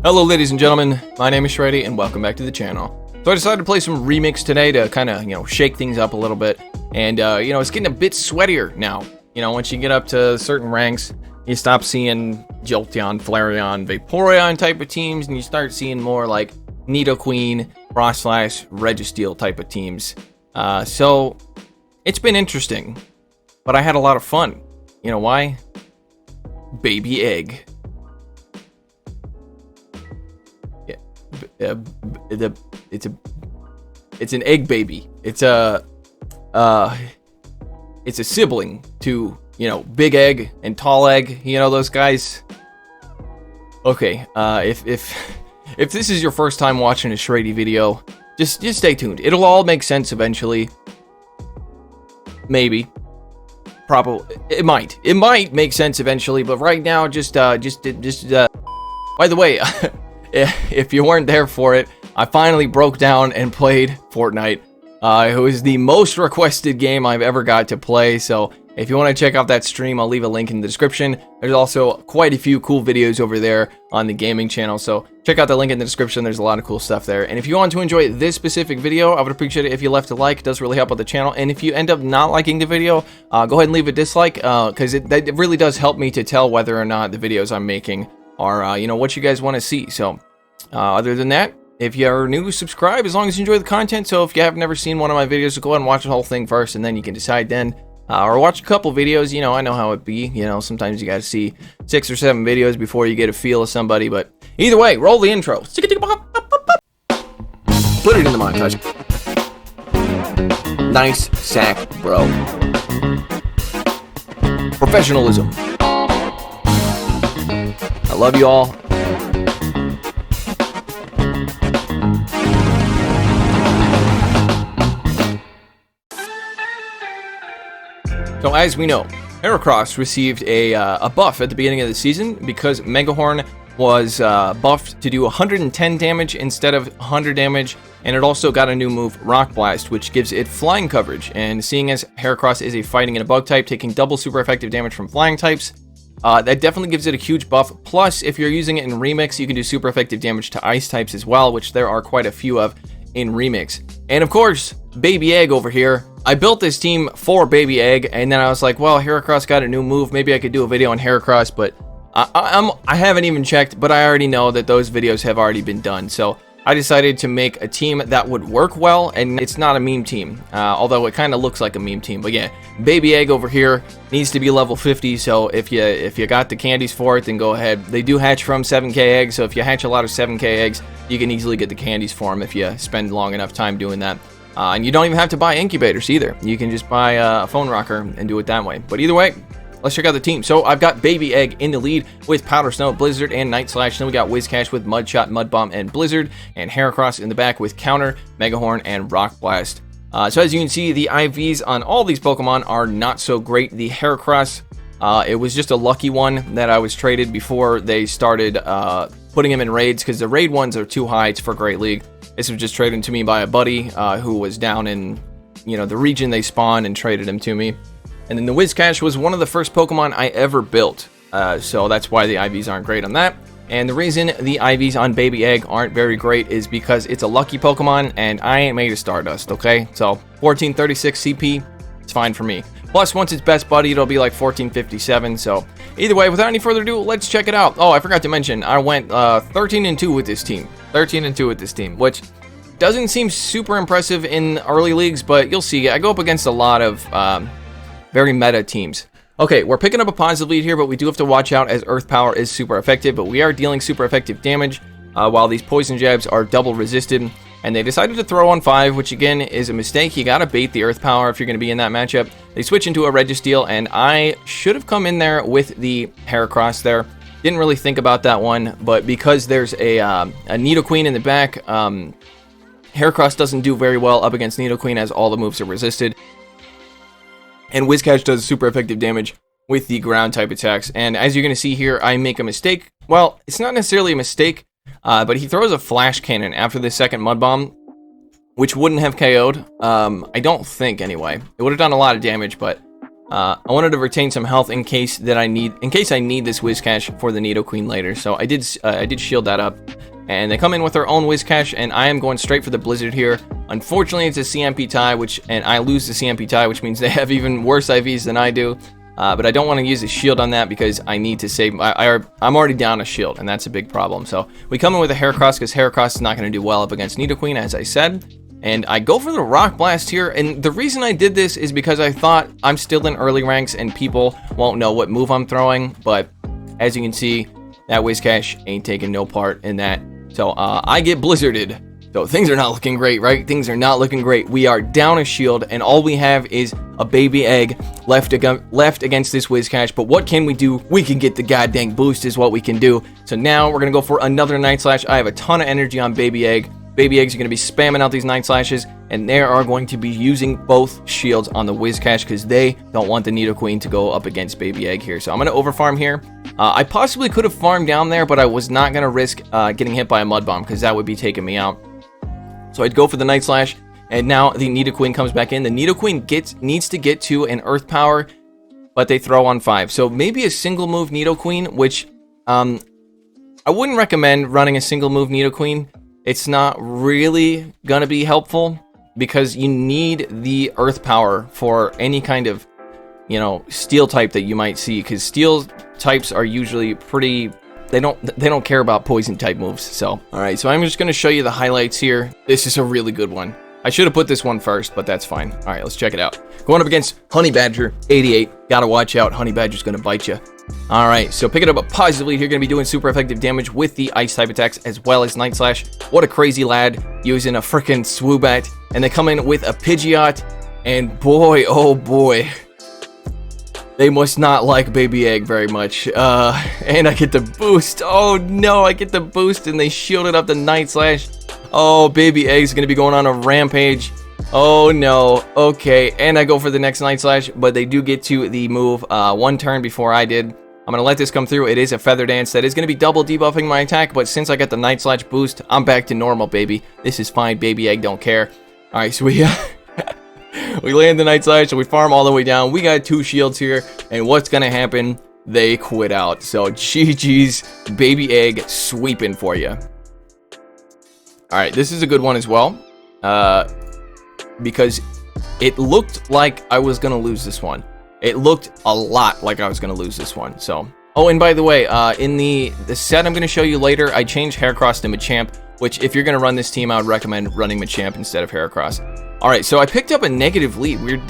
Hello ladies and gentlemen, my name is Shrady and welcome back to the channel. So I decided to play some Remix today to kind of, shake things up a little bit. And, it's getting a bit sweatier now. Once you get up to certain ranks, you stop seeing Jolteon, Flareon, Vaporeon type of teams, and you start seeing more like Nidoqueen, Frostlash, Registeel type of teams. So it's been interesting, but I had a lot of fun. You know why? Baby egg. It's an egg baby. It's a sibling to big egg and tall egg. Those guys. Okay, if this is your first time watching a Shrady video, just stay tuned. It'll all make sense eventually. Maybe. Probably. It might make sense eventually, but right now, just by the way. If you weren't there for it, I finally broke down and played Fortnite. It was the most requested game I've ever got to play, so if you want to check out that stream, I'll leave a link in the description. There's also quite a few cool videos over there on the gaming channel, so check out the link in the description. There's a lot of cool stuff there. And if you want to enjoy this specific video, I would appreciate it if you left a like. It does really help out the channel. And if you end up not liking the video, go ahead and leave a dislike, because that really does help me to tell whether or not the videos I'm making are, what you guys want to see. So, other than that, if you're new, subscribe as long as you enjoy the content. So if you have never seen one of my videos, go ahead and watch the whole thing first, and then you can decide then. Or watch a couple videos. I know how it be. Sometimes you gotta see 6 or 7 videos before you get a feel of somebody. But either way, roll the intro. Put it in the montage. Nice sack, bro. Professionalism. I love you all. So as we know, Heracross received a buff at the beginning of the season because Megahorn was buffed to do 110 damage instead of 100 damage, and it also got a new move, Rock Blast, which gives it flying coverage. And seeing as Heracross is a fighting and a bug type, taking double super effective damage from flying types, that definitely gives it a huge buff. Plus, if you're using it in Remix, you can do super effective damage to ice types as well, which there are quite a few of in Remix. And of course, Baby Egg over here. I built this team for Baby Egg, and then I was like, well, Heracross got a new move. Maybe I could do a video on Heracross, but I haven't even checked, but I already know that those videos have already been done. So I decided to make a team that would work well, and it's not a meme team, although it kind of looks like a meme team. But yeah, Baby Egg over here needs to be level 50, so if you got the candies for it, then go ahead. They do hatch from 7k eggs, so if you hatch a lot of 7k eggs, you can easily get the candies for them if you spend long enough time doing that. And you don't even have to buy incubators either. You can just buy a phone rocker and do it that way. But either way, let's check out the team. So I've got Baby Egg in the lead with Powder Snow, Blizzard, and Night Slash. Then we got Whiscash with Mud Shot, Mud Bomb, and Blizzard. And Heracross in the back with Counter, Megahorn, and Rock Blast. So as you can see, the IVs on all these Pokemon are not so great. The Heracross, it was just a lucky one that I was traded before they started putting him in raids, because the raid ones are too high for Great League. This was just traded to me by a buddy who was down in, the region they spawn, and traded him to me. And then the Whiscash was one of the first Pokemon I ever built. So that's why the IVs aren't great on that. And the reason the IVs on Baby Egg aren't very great is because it's a lucky Pokemon, and I ain't made of Stardust, okay? So 1436 CP, it's fine for me. Plus, once it's Best Buddy, it'll be like 1457. So either way, without any further ado, let's check it out. Oh, I forgot to mention, I went 13-2 with this team. 13-2 with this team, which doesn't seem super impressive in early leagues, but you'll see. I go up against a lot of very meta teams. Okay, we're picking up a positive lead here, but we do have to watch out as Earth Power is super effective, but we are dealing super effective damage while these Poison Jabs are double resisted. And they decided to throw on 5, which again is a mistake. You gotta bait the Earth Power if you're gonna be in that matchup. They switch into a Registeel, and I should have come in there with the Heracross there. Didn't really think about that one, but because there's a Nidoqueen in the back, Heracross doesn't do very well up against Nidoqueen as all the moves are resisted. And Whiscash does super effective damage with the ground type attacks. And as you're going to see here, I make a mistake. Well, it's not necessarily a mistake, but he throws a Flash Cannon after the second Mud Bomb, which wouldn't have KO'd. I don't think, anyway. It would have done a lot of damage, but I wanted to retain some health in case I need this Whiscash for the Nidoqueen later. So I did shield that up. And they come in with their own Whiscash, and I am going straight for the Blizzard here. Unfortunately, it's a CMP tie, and I lose the CMP tie, which means they have even worse IVs than I do. But I don't want to use a shield on that because I need to save. I'm already down a shield, and that's a big problem. So we come in with a Heracross because Heracross is not going to do well up against Nidoqueen, as I said. And I go for the Rock Blast here, and the reason I did this is because I thought I'm still in early ranks and people won't know what move I'm throwing. But as you can see, that Whiscash ain't taking no part in that. So I get blizzarded. So things are not looking great, right? Things are not looking great. We are down a shield, and all we have is a baby egg left against this Whiscash. But what can we do? We can get the goddamn boost is what we can do. So now we're going to go for another Night Slash. I have a ton of energy on baby egg. Baby eggs are going to be spamming out these Night Slashes, and they are going to be using both shields on the Whiscash because they don't want the Nidoqueen to go up against baby egg here. So I'm going to overfarm here. I possibly could have farmed down there, but I was not going to risk getting hit by a Mud Bomb because that would be taking me out. So I'd go for the Night Slash, and now the Nidoqueen comes back in. The Nidoqueen needs to get to an Earth Power, but they throw on 5. So maybe a single move Nidoqueen, which I wouldn't recommend running a single move Nidoqueen. It's not really going to be helpful because you need the Earth Power for any kind of, steel type that you might see, because steel types are usually pretty, they don't care about poison type moves. So all right, so I'm just going to show you the highlights here. This is a really good one. I should have put this one first, but that's fine. All right, let's check it out. Going up against Honey Badger 88. Gotta watch out, Honey Badger's going to bite you. All right, so picking up a positive lead here, going to be doing super effective damage with the ice type attacks as well as Night Slash. What a crazy lad using a freaking Swoobat. And they come in with a Pidgeot, and boy, oh boy, they must not like baby egg very much. And I get the boost. Oh no, I get the boost, and they shielded up the Night Slash. Oh, baby egg's going to be going on a rampage. Oh no, okay, and I go for the next Night Slash, but they do get to the move one turn before I did. I'm going to let this come through. It is a Feather Dance that is going to be double debuffing my attack, but since I got the Night Slash boost, I'm back to normal, baby. This is fine, baby egg don't care. Alright, so we land the Night Slash, so we farm all the way down. We got 2 shields here, and what's going to happen? They quit out. So GG's, baby egg sweeping for you. Alright, this is a good one as well. Because it looked like I was going to lose this one. It looked a lot like I was going to lose this one. So, oh, and by the way, in the set I'm going to show you later, I changed Heracross to Machamp, which if you're going to run this team, I would recommend running Machamp instead of Heracross. All right, so I picked up a negative lead. We're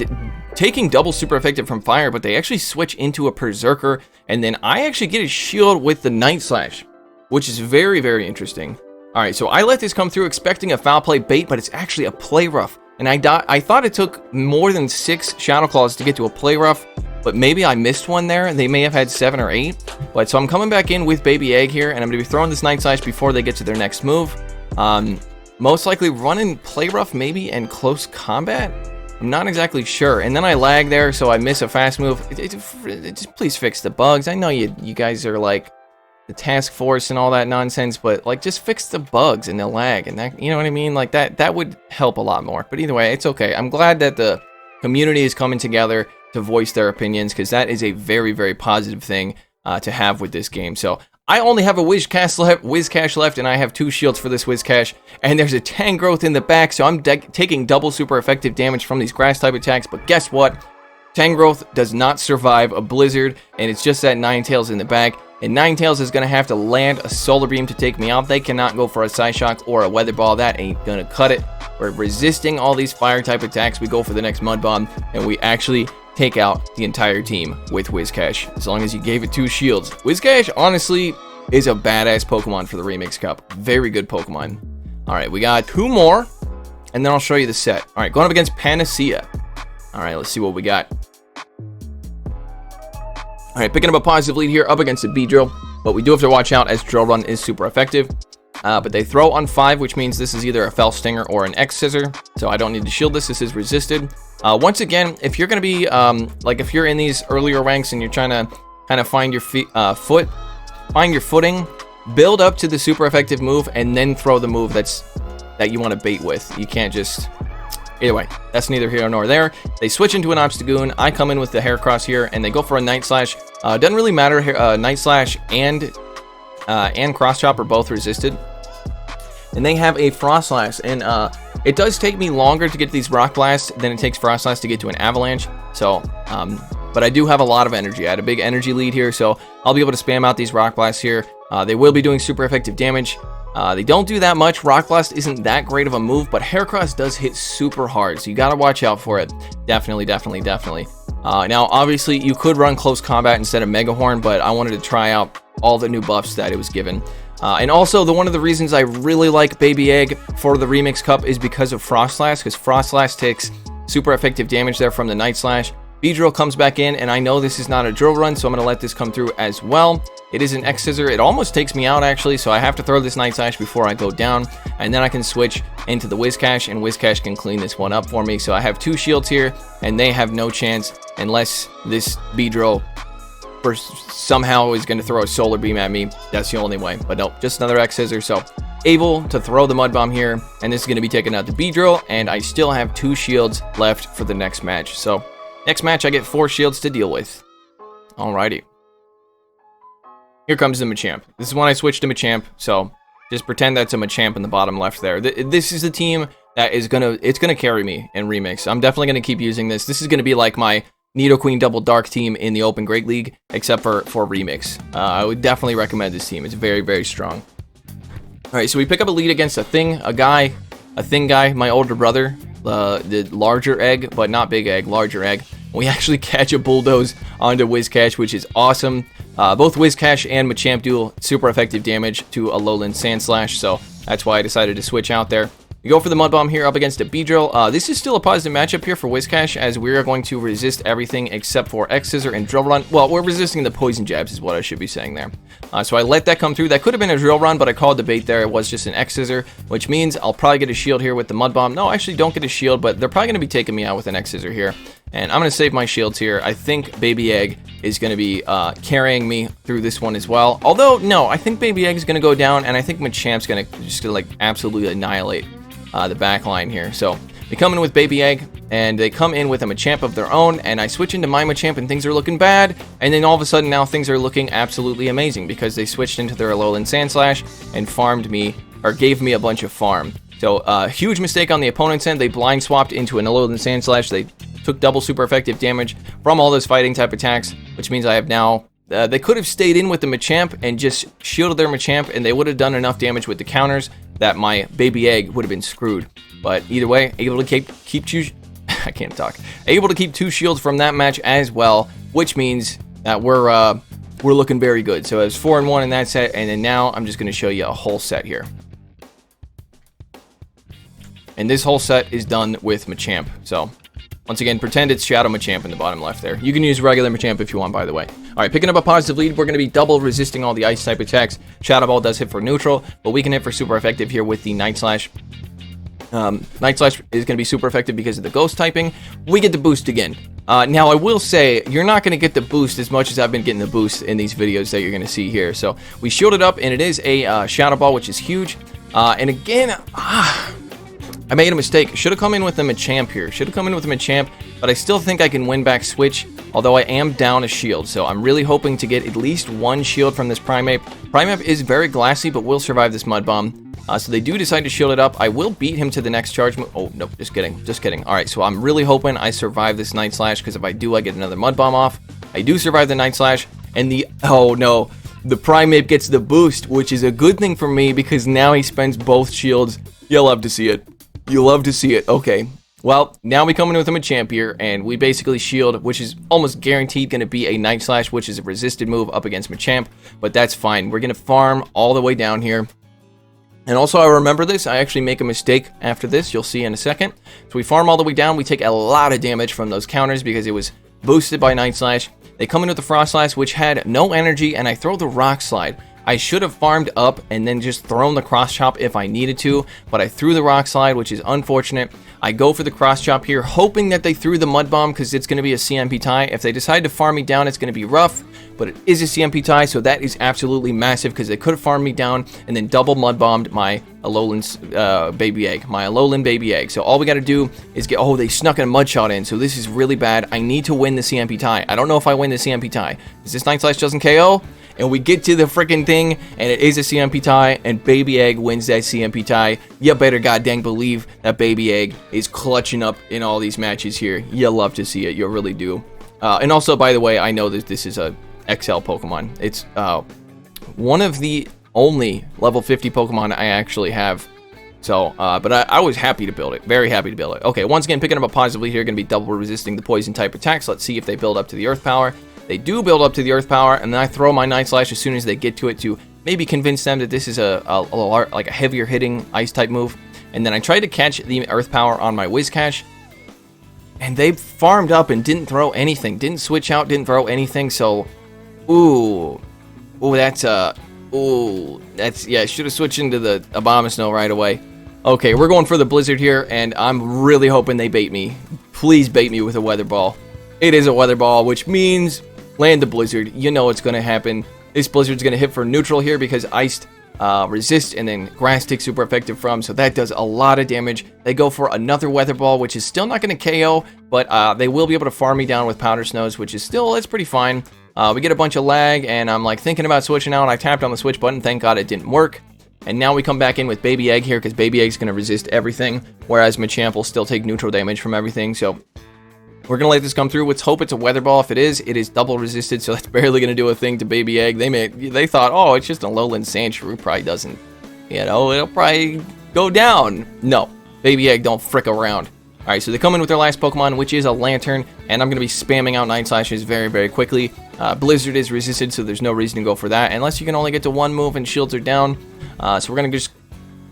taking double super effective from fire, but they actually switch into a Berserker, and then I actually get a shield with the Night Slash, which is very, very interesting. All right, so I let this come through expecting a foul play bait, but it's actually a play rough. And I thought it took more than 6 Shadow Claws to get to a play rough, but maybe I missed one there. They may have had 7 or 8. But so I'm coming back in with baby egg here, and I'm going to be throwing this Night Slash before they get to their next move. Most likely running play rough maybe and close combat. I'm not exactly sure. And then I lag there, so I miss a fast move. Just please fix the bugs. I know you guys are like the task force and all that nonsense, but like just fix the bugs and the lag and that, you know what I mean? Like that would help a lot more. But either way, it's okay. I'm glad that the community is coming together to voice their opinions, because that is a very, very positive thing to have with this game. So I only have a Whiscash left, and I have 2 shields for this Whiscash, and there's a Tangrowth in the back, so I'm taking double super effective damage from these grass type attacks. But guess what? Tangrowth does not survive a Blizzard, and it's just that Ninetales in the back. And Ninetales is going to have to land a Solar Beam to take me out. They cannot go for a Psyshock or a Weather Ball. That ain't going to cut it. We're resisting all these fire type attacks. We go for the next Mud Bomb, and we actually take out the entire team with Whiscash, as long as you gave it 2 shields. Whiscash, honestly, is a badass Pokemon for the Remix Cup. Very good Pokemon. All right, we got 2 more, and then I'll show you the set. All right, going up against Panacea. All right, let's see what we got. All right, picking up a positive lead here up against a Beedrill, but we do have to watch out as Drill Run is super effective. But they throw on 5, which means this is either a Fell Stinger or an X-Scissor, so I don't need to shield this. This is resisted. Once again, if you're going to be, like if you're in these earlier ranks and you're trying to kind of find your footing, build up to the super effective move, and then throw the move that you want to bait with. You can't just either way, that's neither here nor there. They switch into an Obstagoon. I come in with the Heracross here, and they go for a Night Slash. Doesn't really matter. Night Slash and Cross Chop are both resisted. And they have a Frostlass, and it does take me longer to get to these Rock Blasts than it takes Frostlass to get to an Avalanche. So, but I do have a lot of energy. I had a big energy lead here, so I'll be able to spam out these Rock Blasts here. They will be doing super effective damage. They don't do that much. Rock Blast isn't that great of a move, but Heracross does hit super hard, so you gotta watch out for it. Definitely. Now, obviously, you could run Close Combat instead of Megahorn, but I wanted to try out all the new buffs that it was given. And also, one of the reasons I really like Baby Egg for the Remix Cup is because of Frostlass, because Frostlass takes super effective damage there from the Night Slash. Beedrill comes back in, and I know this is not a drill run, so I'm going to let this come through as well. It is an X-Scissor. It almost takes me out, actually, so I have to throw this Night Slash before I go down, and then I can switch into the Whiscash, and Whiscash can clean this one up for me. So I have 2 shields here, and they have no chance unless this Beedrill somehow is going to throw a Solar Beam at me. That's the only way, but nope, just another X-Scissor. So able to throw the Mud Bomb here, and this is going to be taking out the Beedrill, and I still have 2 shields left for the next match. So next match, I get 4 shields to deal with. Alrighty. Here comes the Machamp. This is when I switched to Machamp, so just pretend that's a Machamp in the bottom left there. This is the team that is it's gonna carry me in Remix. I'm definitely gonna keep using this. This is gonna be like my Nidoqueen Double Dark team in the Open Great League, except for Remix. I would definitely recommend this team. It's very, very strong. Alright, so we pick up a lead against a thing guy, my older brother. The larger egg, but not big egg, larger egg. We actually catch a Bulldoze onto Whiscash, which is awesome. Both Whiscash and Machamp do super effective damage to Alolan Sandslash, so that's why I decided to switch out there. We go for the Mud Bomb here up against a Beedrill. This is still a positive matchup here for Whiscash, as we are going to resist everything except for X-Scissor and Drill Run. Well, we're resisting the Poison Jabs is what I should be saying there. So I let that come through. That could have been a Drill Run, but I called the bait there. It was just an X-Scissor, which means I'll probably get a shield here with the Mud Bomb. No, I actually don't get a shield, but they're probably going to be taking me out with an X-Scissor here. And I'm going to save my shields here. I think Baby Egg is going to be carrying me through this one as well. Although, no, I think Baby Egg is going to go down, and I think Machamp's going to like absolutely annihilate the back line here. So they come in with Baby Egg, and they come in with a Machamp of their own, and I switch into my Machamp, and things are looking bad, and then all of a sudden now things are looking absolutely amazing because they switched into their Alolan Sandslash and farmed me, or gave me a bunch of farm. So huge mistake on the opponent's end. They blind swapped into an Alolan Sandslash. They took double super effective damage from all those fighting type attacks, which means I have now they could have stayed in with the Machamp and just shielded their Machamp, and they would have done enough damage with the counters that my Baby Egg would have been screwed. But either way, able to keep two I can't talk. Able to keep 2 shields from that match as well, which means that we're looking very good. So it's 4-1 in that set, and then now I'm just going to show you a whole set here. And this whole set is done with Machamp. So once again, pretend it's Shadow Machamp in the bottom left there. You can use regular Machamp if you want, by the way. Alright, picking up a positive lead. We're going to be double resisting all the ice type attacks. Shadow Ball does hit for neutral, but we can hit for super effective here with the Night Slash. Night Slash is going to be super effective because of the ghost typing. We get the boost again. Now, I will say, you're not going to get the boost as much as I've been getting the boost in these videos that you're going to see here. So we shielded up, and it is a Shadow Ball, which is huge. And again, I made a mistake. Should have come in with a Machamp here. Should have come in with a Machamp, but I still think I can win back switch, although I am down a shield. So I'm really hoping to get at least 1 shield from this Primeape. Primeape is very glassy, but will survive this Mud Bomb. So they do decide to shield it up. I will beat him to the next charge move. Oh, no, just kidding. Just kidding. All right, so I'm really hoping I survive this Night Slash, because if I do, I get another Mud Bomb off. I do survive the Night Slash, and oh no, the Primeape gets the boost, which is a good thing for me, because now he spends both shields. You'll love to see it. You'll love to see it. Okay. Well, now we come in with a Machamp here, and we basically shield, which is almost guaranteed going to be a Night Slash, which is a resisted move up against Machamp, but that's fine. We're going to farm all the way down here. And also, I remember this, I actually make a mistake after this, you'll see in a second. So we farm all the way down, we take a lot of damage from those counters because it was boosted by Night Slash. They come in with the Frost Slash, which had no energy, and I throw the Rock Slide. I should have farmed up and then just thrown the Cross Chop if I needed to, but I threw the Rock Slide, which is unfortunate. I go for the Cross Chop here, hoping that they threw the Mud Bomb because it's going to be a CMP tie. If they decide to farm me down, it's going to be rough, but it is a CMP tie, so that is absolutely massive because they could have farmed me down and then double mud bombed my Alolan's baby egg, my Alolan baby egg. So all we got to do is get, oh, they snuck a mud shot in, so this is really bad. I need to win the CMP tie. I don't know if I win the CMP tie. Is this Night Slash doesn't KO? And we get to the freaking thing, and it is a CMP tie, and Baby Egg wins that CMP tie. You better goddamn believe that Baby Egg is clutching up in all these matches here. You love to see it, you really do. And also, by the way, I know that this is a XL Pokemon. It's one of the only level 50 Pokemon I actually have. So, but I was happy to build it. Very happy to build it. Okay, once again, picking up a positive lead here, going to be double resisting the poison type attacks. Let's see if they build up to the Earth Power. They do build up to the Earth Power, and then I throw my Night Slash as soon as they get to it to maybe convince them that this is like a heavier hitting Ice type move. And then I try to catch the Earth Power on my Whiscash, and they farmed up and didn't throw anything, didn't switch out, didn't throw anything. So, that's yeah, I should have switched into the Abomasnow right away. Okay, we're going for the Blizzard here, and I'm really hoping they bait me. Please bait me with a Weather Ball. It is a Weather Ball, which means land the Blizzard. You know what's going to happen. This Blizzard's going to hit for neutral here because Iced resists, and then Grass takes super effective from, so that does a lot of damage. They go for another Weather Ball, which is still not going to KO, but they will be able to farm me down with Powder Snows, which is still, it's pretty fine. We get a bunch of lag, and I'm like thinking about switching out. I tapped on the switch button. Thank God it didn't work. And now we come back in with Baby Egg here because Baby Egg's going to resist everything, whereas Machamp will still take neutral damage from everything, so we're going to let this come through. Let's hope it's a Weather Ball. If it is double resisted, so that's barely going to do a thing to Baby Egg. They thought, oh, it's just a Alolan Sandshrew. Probably doesn't, it'll probably go down. No, Baby Egg don't frick around. All right, so they come in with their last Pokemon, which is a Lantern, and I'm going to be spamming out Night Slashes very, very quickly. Blizzard is resisted, so there's no reason to go for that, unless you can only get to one move and shields are down. So we're going to just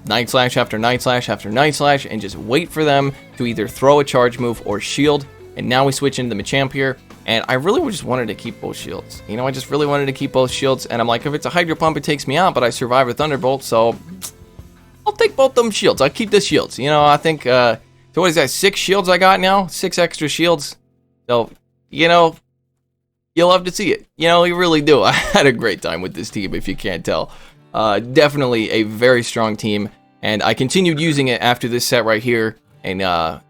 Night Slash after Night Slash after Night Slash, and just wait for them to either throw a charge move or shield. And now we switch into the Machamp here, and I really just wanted to keep both shields. I just really wanted to keep both shields, and I'm like, if it's a Hydro Pump, it takes me out, but I survive a Thunderbolt, so I'll take both them shields. I'll keep the shields. I think, so what is that, 6 shields I got now? 6 extra shields. So, you'll love to see it. You really do. I had a great time with this team, if you can't tell. Definitely a very strong team, and I continued using it after this set right here, and I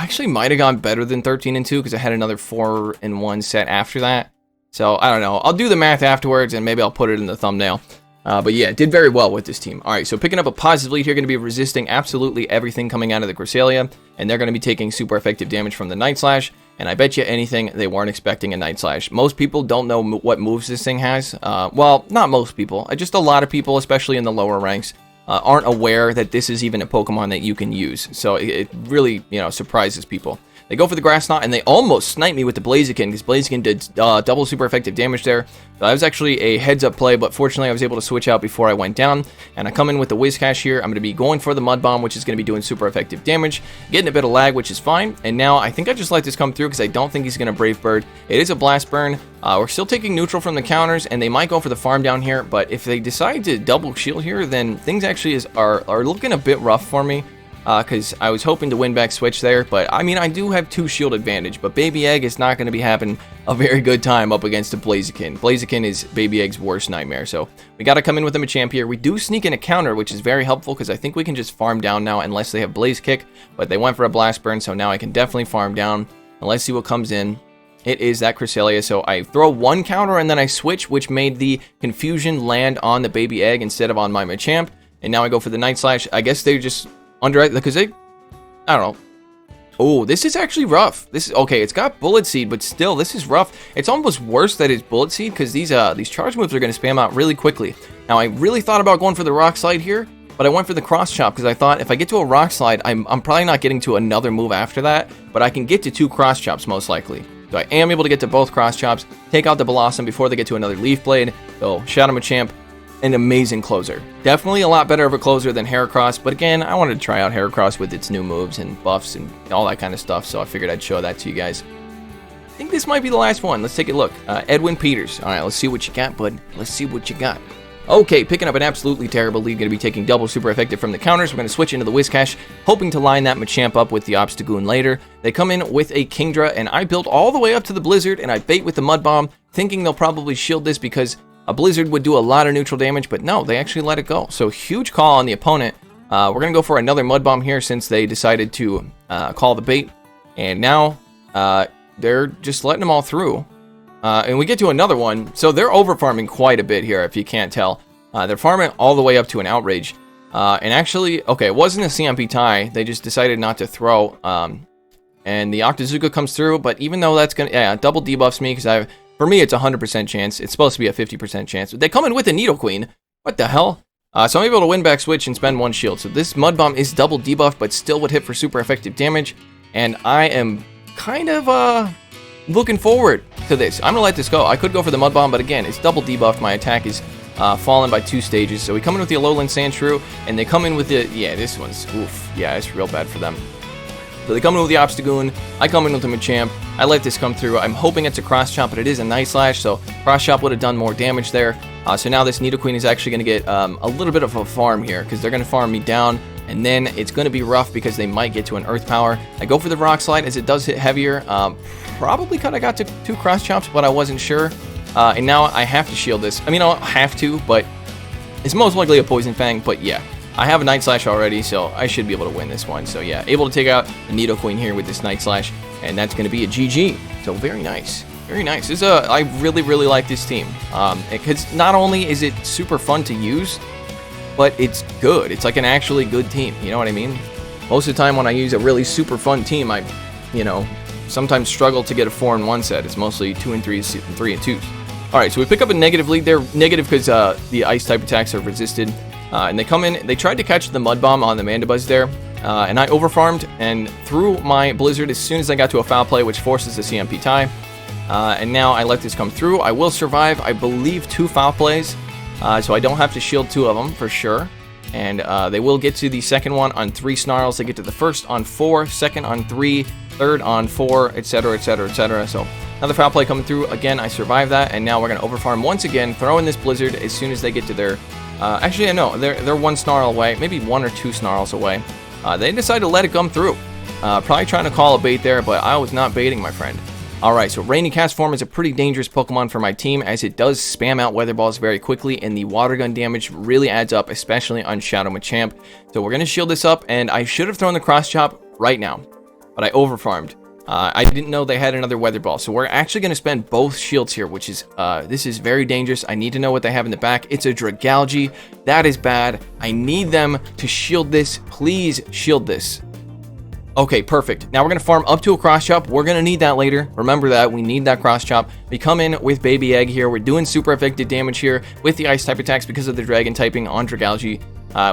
actually might have gone better than 13-2 because I had another 4-1 set after that. So, I don't know. I'll do the math afterwards, and maybe I'll put it in the thumbnail. But yeah, did very well with this team. All right, so picking up a positive lead here, going to be resisting absolutely everything coming out of the Cresselia, and they're going to be taking super effective damage from the Night Slash, and I bet you anything they weren't expecting a Night Slash. Most people don't know what moves this thing has. Well, not most people. Just a lot of people, especially in the lower ranks, aren't aware that this is even a Pokemon that you can use. So it really, surprises people. They go for the Grass Knot, and they almost snipe me with the Blaziken, because Blaziken did double super effective damage there. So that was actually a heads-up play, but fortunately I was able to switch out before I went down. And I come in with the Whiscash here. I'm going to be going for the Mud Bomb, which is going to be doing super effective damage. Getting a bit of lag, which is fine. And now I think I just let this come through, because I don't think he's going to Brave Bird. It is a Blast Burn. We're still taking neutral from the counters, and they might go for the farm down here. But if they decide to double shield here, then things actually are looking a bit rough for me. Because I was hoping to win back switch there, but I mean, I do have 2 shield advantage, but Baby Egg is not going to be having a very good time up against a Blaziken. Blaziken is Baby Egg's worst nightmare, so we got to come in with a Machamp here. We do sneak in a counter, which is very helpful, because I think we can just farm down now unless they have Blaze Kick, but they went for a Blast Burn, so now I can definitely farm down. And let's see what comes in. It is that Cresselia, so I throw 1 counter and then I switch, which made the Confusion land on the Baby Egg instead of on my Machamp, and now I go for the Night Slash. I guess they just because I don't know. Oh, this is actually rough. This is okay. It's got Bullet Seed, but still, this is rough. It's almost worse that it's Bullet Seed, because these charge moves are going to spam out really quickly. Now, I really thought about going for the Rock Slide here, but I went for the Cross Chop, because I thought if I get to a Rock Slide, I'm probably not getting to another move after that, but I can get to 2 Cross Chops most likely. So I am able to get to both Cross Chops, take out the Blossom before they get to another Leaf Blade. So Shadow Machamp, an amazing closer. Definitely a lot better of a closer than Heracross, but again, I wanted to try out Heracross with its new moves and buffs and all that kind of stuff, so I figured I'd show that to you guys. I think this might be the last one. Let's take a look. Edwin Peters. All right, let's see what you got, bud. Let's see what you got. Okay, picking up an absolutely terrible lead. Going to be taking double super effective from the counters. We're going to switch into the Whiscash, hoping to line that Machamp up with the Obstagoon later. They come in with a Kingdra, and I built all the way up to the Blizzard, and I bait with the Mud Bomb. thinking they'll probably shield this because a Blizzard would do a lot of neutral damage, but no, they actually let it go. So huge call on the opponent. We're going to go for another Mud Bomb here since they decided to call the bait. And now they're just letting them all through. And we get to another one. So they're over farming quite a bit here, if you can't tell. They're farming all the way up to an Outrage. And actually, okay, it wasn't a CMP tie. They just decided not to throw. And the Octazooka comes through. But even though that's going to, yeah, double debuffs me because for me, it's a 100% chance. It's supposed to be a 50% chance. They come in with a Nidoqueen. What the hell? So I'm able to win back switch and spend one shield. So this Mud Bomb is double debuffed, but still would hit for super effective damage. And I am kind of looking forward to this. I'm going to let this go. I could go for the Mud Bomb, but again, it's double debuffed. My attack is fallen by 2 stages. So we come in with the Alolan Sandshrew, and they come in with the, yeah, this one's, oof. Yeah, it's real bad for them. So they come in with the Obstagoon, I come in with the Machamp, I let this come through. I'm hoping it's a Cross Chop, but it is a Night Slash, so Cross Chop would have done more damage there. So now this Nidoqueen is actually going to get a little bit of a farm here, because they're going to farm me down, and then it's going to be rough because they might get to an Earth Power. I go for the Rock Slide as it does hit heavier. Probably could have got to 2 Cross Chops, but I wasn't sure. And now I have to shield this. I mean, I don't have to, but it's most likely a Poison Fang, but yeah. I have a Night Slash already, so I should be able to win this one. So yeah, able to take out the Nidoqueen here with this Night Slash, and that's going to be a GG. So very nice. Very nice. This is I really, really like this team. Because not only is it super fun to use, but it's good. It's like an actually good team. You know what I mean? Most of the time when I use a really super fun team, I, sometimes struggle to get a 4-in-1 set. It's mostly 2 and 3s and 3 and 2s. All right, so we pick up a negative lead. They're negative because the ice type attacks are resisted. And they come in, they tried to catch the Mud Bomb on the Mandibuzz there, and I overfarmed and threw my Blizzard as soon as I got to a foul play, which forces the CMP tie. And now I let this come through. I will survive, I believe, 2 foul plays, so I don't have to shield 2 of them for sure. And they will get to the second one on 3 Snarls. They get to the first on 4, second on 3, third on 4, etc., etc., etc. So another foul play coming through. Again, I survived that, and now we're going to overfarm once again, throw in this Blizzard as soon as they get to their... actually, no, they're 1 Snarl away, maybe 1 or 2 Snarls away. They decided to let it come through. Probably trying to call a bait there, but I was not baiting, my friend. Alright, so Rainy Cast Form is a pretty dangerous Pokemon for my team, as it does spam out Weather Balls very quickly, and the Water Gun damage really adds up, especially on Shadow Machamp. So we're going to shield this up, and I should have thrown the Cross Chop right now, but I overfarmed. I didn't know they had another Weather Ball, so we're actually going to spend both shields here, which is, this is very dangerous. I need to know what they have in the back. It's a Dragalge. That is bad. I need them to shield this. Please shield this. Okay, perfect. Now we're going to farm up to a Cross Chop. We're going to need that later. Remember that. We need that Cross Chop. We come in with Baby Egg here. We're doing super effective damage here with the Ice type attacks because of the Dragon typing on Dragalge.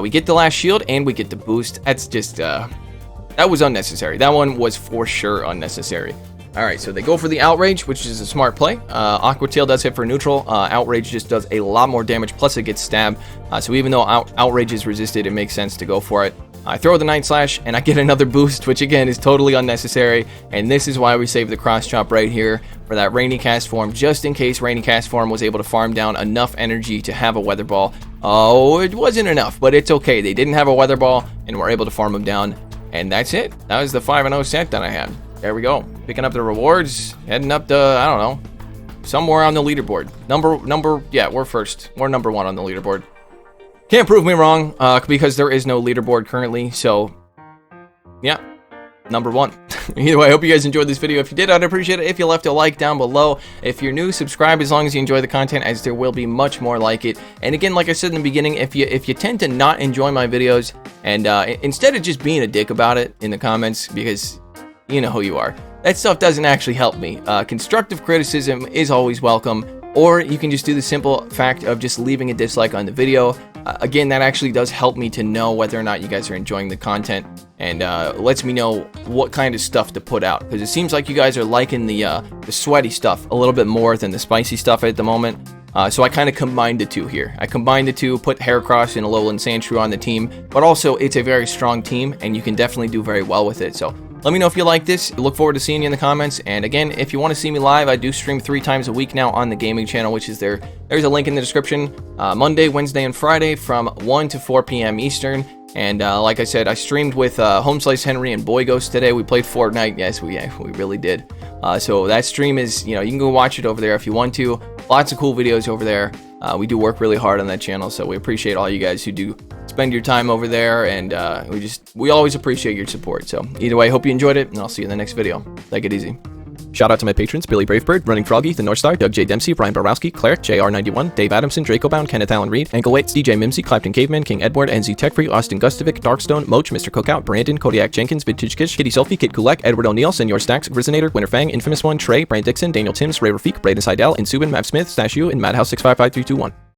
We get the last shield, and we get the boost. That's just, that was unnecessary. That one was for sure unnecessary. Alright, so they go for the Outrage, which is a smart play. Aqua Tail does hit for neutral. Outrage just does a lot more damage, plus it gets stabbed. So even though Outrage is resisted, it makes sense to go for it. I throw the Night Slash, and I get another boost, which again is totally unnecessary. And this is why we save the Cross Chop right here for that Rainy Cast Form, just in case Rainy Cast Form was able to farm down enough energy to have a Weather Ball. Oh, it wasn't enough, but it's okay. They didn't have a Weather Ball, and we're able to farm them down. And that's it. That was the 5-0 set that I had. There we go. Picking up the rewards, heading up to, I don't know, somewhere on the leaderboard. Yeah, we're first. We're number 1 on the leaderboard. Can't prove me wrong, because there is no leaderboard currently, so, yeah, number 1. Either way, I hope you guys enjoyed this video. If you did, I'd appreciate it if you left a like down below. If you're new, subscribe as long as you enjoy the content, as there will be much more like it. And again, like I said in the beginning, if you tend to not enjoy my videos, and instead of just being a dick about it in the comments, because you know who you are, that stuff doesn't actually help me. Constructive criticism is always welcome, or you can just do the simple fact of just leaving a dislike on the video. Again, that actually does help me to know whether or not you guys are enjoying the content, and lets me know what kind of stuff to put out, because it seems like you guys are liking the sweaty stuff a little bit more than the spicy stuff at the moment. So I kind of combined the two here. I combined the two, put Heracross and Alolan Sandshrew on the team, but also it's a very strong team, and you can definitely do very well with it. So let me know if you like this. Look forward to seeing you in the comments. And again, if you want to see me live, I do stream 3 times a week now on the gaming channel, which is there's a link in the description. Monday, Wednesday, and Friday from 1 to 4 p.m. Eastern. And like I said, I streamed with Home Slice Henry and Boy Ghost today. We played Fortnite. Yes, we really did. So that stream is, you can go watch it over there if you want to. Lots of cool videos over there. We do work really hard on that channel, so we appreciate all you guys who do spend your time over there, and we always appreciate your support. So either way, hope you enjoyed it, and I'll see you in the next video. Take it easy. Shout out to my patrons: Billy Bravebird, Running Froggy, The North Star, Doug J. Dempsey, Brian Borowski, Claire, JR91, Dave Adamson, Dracobound, Kenneth Allen Reed, Ankle Waits, DJ Mimsy, Clapton Caveman, King Edward, NZ Tech Free, Austin Gustovic, Darkstone, Moach, Mr. Cookout, Brandon, Kodiak Jenkins, Vintage Kish, Kitty Selfie, Kid Kulek, Edward O'Neill, Senor Stacks, Grizzinator, Winterfang, Infamous One, Trey, Brian Dixon, Daniel Timms, Ray Rafik, Braden Seidel, Insubin, Mav Smith, Stashu, and Madhouse 655321.